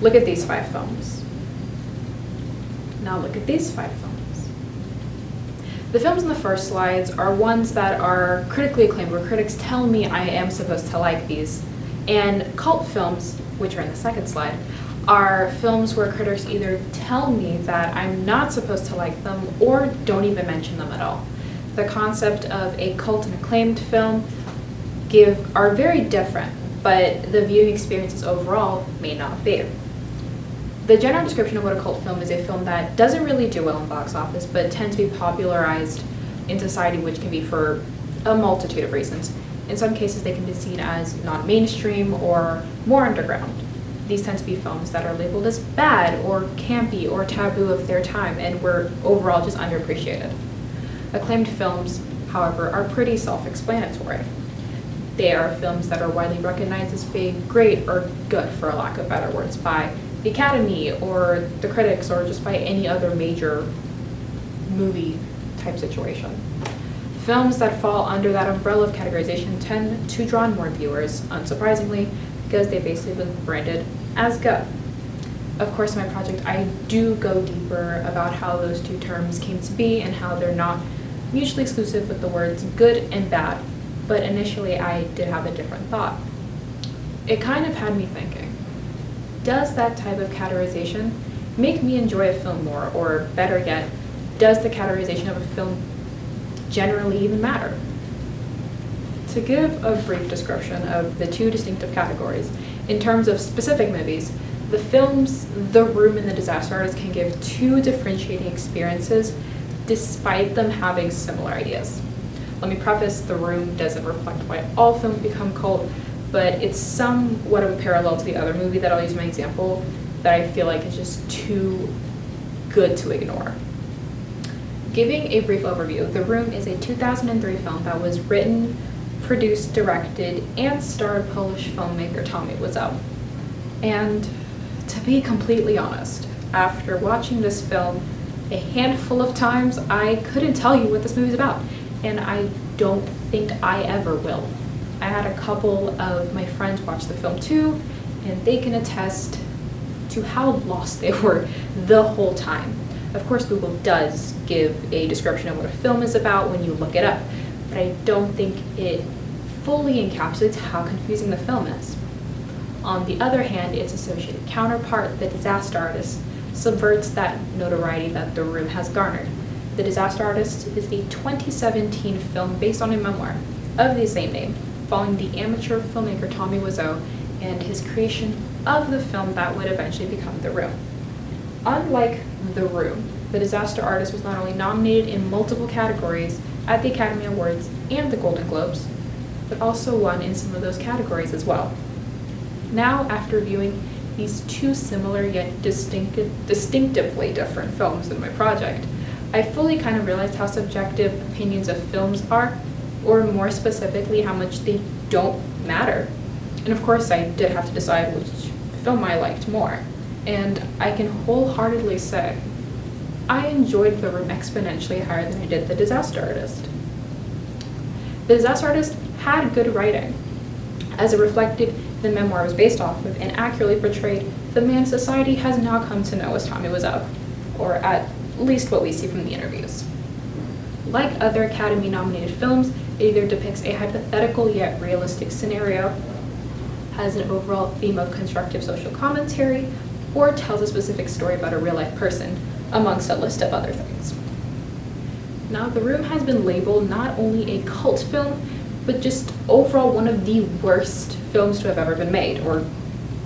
Look at these 5 films. Now look at these 5 films. The films in the first slides are ones that are critically acclaimed, where critics tell me I am supposed to like these. And cult films, which are in the second slide, are films where critics either tell me that I'm not supposed to like them or don't even mention them at all. The concept of a cult and acclaimed film are very different, but the viewing experiences overall may not be. The general description of what a cult film is a film that doesn't really do well in box office, but tends to be popularized in society, which can be for a multitude of reasons. In some cases, they can be seen as non-mainstream or more underground. These tend to be films that are labeled as bad or campy or taboo of their time and were overall just underappreciated. Acclaimed films, however, are pretty self-explanatory. They are films that are widely recognized as being great or good, for a lack of better words, by the Academy or the critics or just by any other major movie type situation. Films that fall under that umbrella of categorization tend to draw more viewers, unsurprisingly, because they've basically been branded as good. Of course, in my project, I do go deeper about how those two terms came to be and how they're not mutually exclusive with the words good and bad, but initially I did have a different thought. It kind of had me thinking, does that type of categorization make me enjoy a film more, or better yet, does the categorization of a film generally even matter? To give a brief description of the two distinctive categories, in terms of specific movies, the films The Room and The Disaster Artist can give two differentiating experiences despite them having similar ideas. Let me preface, The Room doesn't reflect why all films become cult, but it's somewhat of a parallel to the other movie that I'll use my example that I feel like is just too good to ignore. Giving a brief overview, The Room is a 2003 film that was written, produced, directed, and starred Polish filmmaker Tommy Wiseau. And to be completely honest, after watching this film a handful of times, I couldn't tell you what this movie's about, and I don't think I ever will. I had a couple of my friends watch the film too, and they can attest to how lost they were the whole time. Of course, Google does give a description of what a film is about when you look it up, but I don't think it fully encapsulates how confusing the film is. On the other hand, its associated counterpart, The Disaster Artist, subverts that notoriety that The Room has garnered. The Disaster Artist is a 2017 film based on a memoir of the same name, following the amateur filmmaker Tommy Wiseau and his creation of the film that would eventually become The Room. Unlike The Room, The Disaster Artist was not only nominated in multiple categories at the Academy Awards and the Golden Globes, but also won in some of those categories as well. Now, after viewing these two similar yet distinctively different films in my project, I fully kind of realized how subjective opinions of films are, or more specifically, how much they don't matter. And of course, I did have to decide which film I liked more. And I can wholeheartedly say, I enjoyed The Room exponentially higher than I did The Disaster Artist. The Disaster Artist had good writing, as it reflected the memoir was based off of and accurately portrayed the man society has now come to know as Tommy Wiseau, or at least what we see from the interviews. Like other Academy-nominated films, it either depicts a hypothetical yet realistic scenario, has an overall theme of constructive social commentary, or tells a specific story about a real-life person, amongst a list of other things. Now, The Room has been labeled not only a cult film, but just overall one of the worst films to have ever been made, or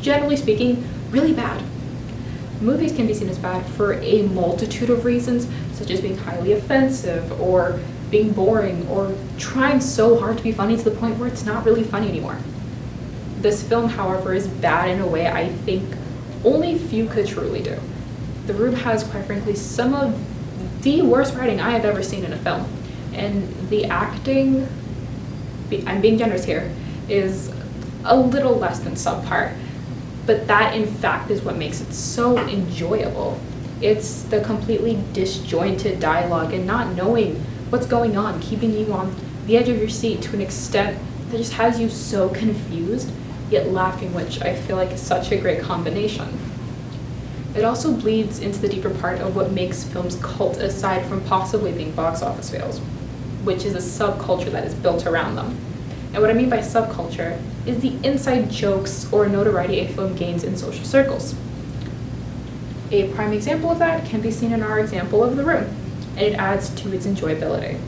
generally speaking, really bad. Movies can be seen as bad for a multitude of reasons, such as being highly offensive, or being boring, or trying so hard to be funny to the point where it's not really funny anymore. This film, however, is bad in a way I think only few could truly do. The Room has, quite frankly, some of the worst writing I have ever seen in a film, and the acting, I'm being generous here, is a little less than subpar, but that in fact is what makes it so enjoyable. It's the completely disjointed dialogue and not knowing what's going on, keeping you on the edge of your seat to an extent that just has you so confused, yet laughing, which I feel like is such a great combination. It also bleeds into the deeper part of what makes films cult aside from possibly being box office fails, which is a subculture that is built around them. And what I mean by subculture is the inside jokes or notoriety a film gains in social circles. A prime example of that can be seen in our example of The Room, and it adds to its enjoyability.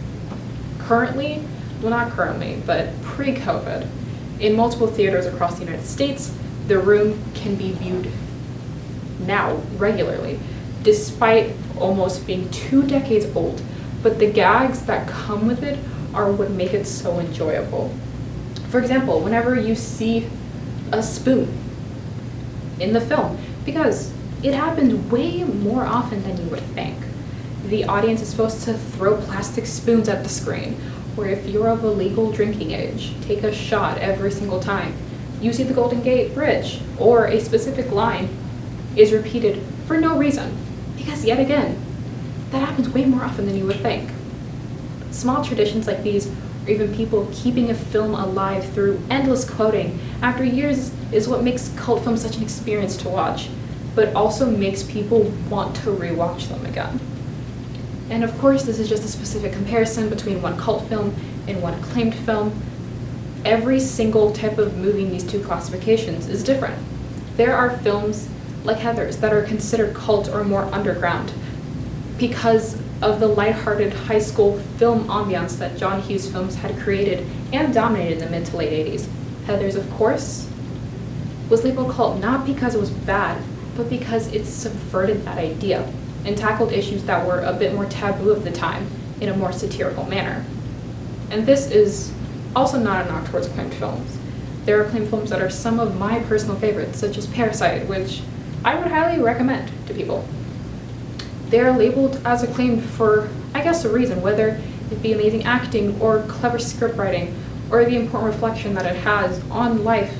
Currently, well not currently, but pre-COVID, in multiple theaters across the United States, The Room can be viewed now regularly, despite almost being 2 decades old, but the gags that come with it are what make it so enjoyable. For example, whenever you see a spoon in the film, because it happens way more often than you would think. The audience is supposed to throw plastic spoons at the screen, or if you're of a legal drinking age, take a shot every single time you see the Golden Gate Bridge, or a specific line is repeated for no reason, because yet again, that happens way more often than you would think. Small traditions like these, or even people keeping a film alive through endless quoting after years, is what makes cult films such an experience to watch, but also makes people want to rewatch them again. And of course, this is just a specific comparison between one cult film and one acclaimed film. Every single type of movie in these two classifications is different. There are films like Heathers that are considered cult or more underground because of the lighthearted high school film ambiance that John Hughes films had created and dominated in the mid to late 80s. Heathers, of course, was labeled cult not because it was bad, but because it subverted that idea and tackled issues that were a bit more taboo of the time in a more satirical manner. And this is also not a knock towards acclaimed films. There are acclaimed films that are some of my personal favorites, such as Parasite, which I would highly recommend to people. They are labeled as acclaimed for, I guess, a reason, whether it be amazing acting or clever script writing or the important reflection that it has on life.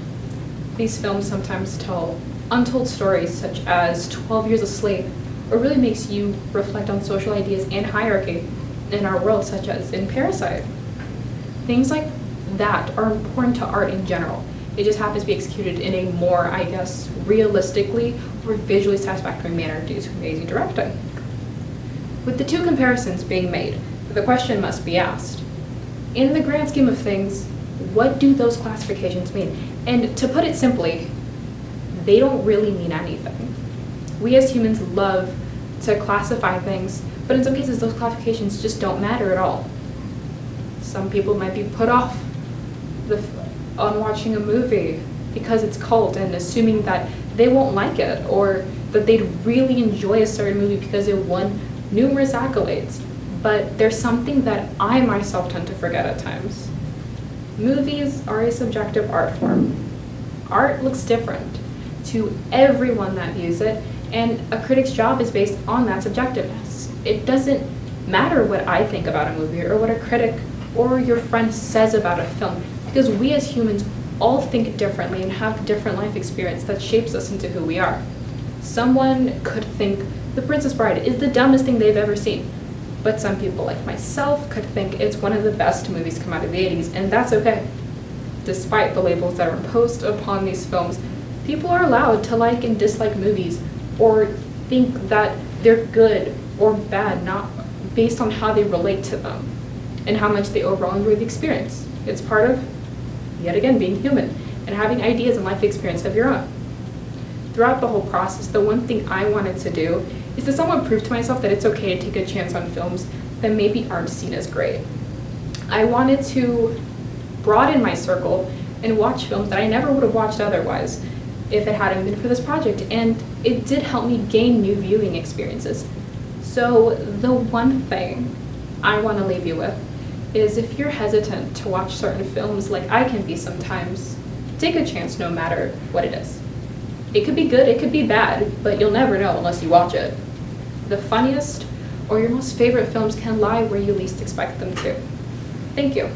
These films sometimes tell untold stories such as 12 Years a Slave, or really makes you reflect on social ideas and hierarchy in our world, such as in Parasite. Things like that are important to art in general. It just happens to be executed in a more, I guess, realistically or visually satisfactory manner due to amazing directing. With the two comparisons being made, the question must be asked, in the grand scheme of things, what do those classifications mean? And to put it simply, they don't really mean anything. We as humans love to classify things, but in some cases those classifications just don't matter at all. Some people might be put off on watching a movie because it's cult and assuming that they won't like it, or that they'd really enjoy a certain movie because it won numerous accolades. But there's something that I myself tend to forget at times. Movies are a subjective art form. Art looks different to everyone that views it, and a critic's job is based on that subjectiveness. It doesn't matter what I think about a movie or what a critic or your friend says about a film, because we as humans all think differently and have different life experience that shapes us into who we are. Someone could think The Princess Bride is the dumbest thing they've ever seen, but some people like myself could think it's one of the best movies to come out of the 80s, and that's okay. Despite the labels that are imposed upon these films, people are allowed to like and dislike movies or think that they're good or bad, not based on how they relate to them and how much they overall enjoy the experience. It's part of, yet again, being human and having ideas and life experience of your own. Throughout the whole process, the one thing I wanted to do is to somewhat prove to myself that it's okay to take a chance on films that maybe aren't seen as great. I wanted to broaden my circle and watch films that I never would have watched otherwise if it hadn't been for this project, and it did help me gain new viewing experiences. So the one thing I want to leave you with is, if you're hesitant to watch certain films like I can be sometimes, take a chance no matter what it is. It could be good, it could be bad, but you'll never know unless you watch it. The funniest or your most favorite films can lie where you least expect them to. Thank you.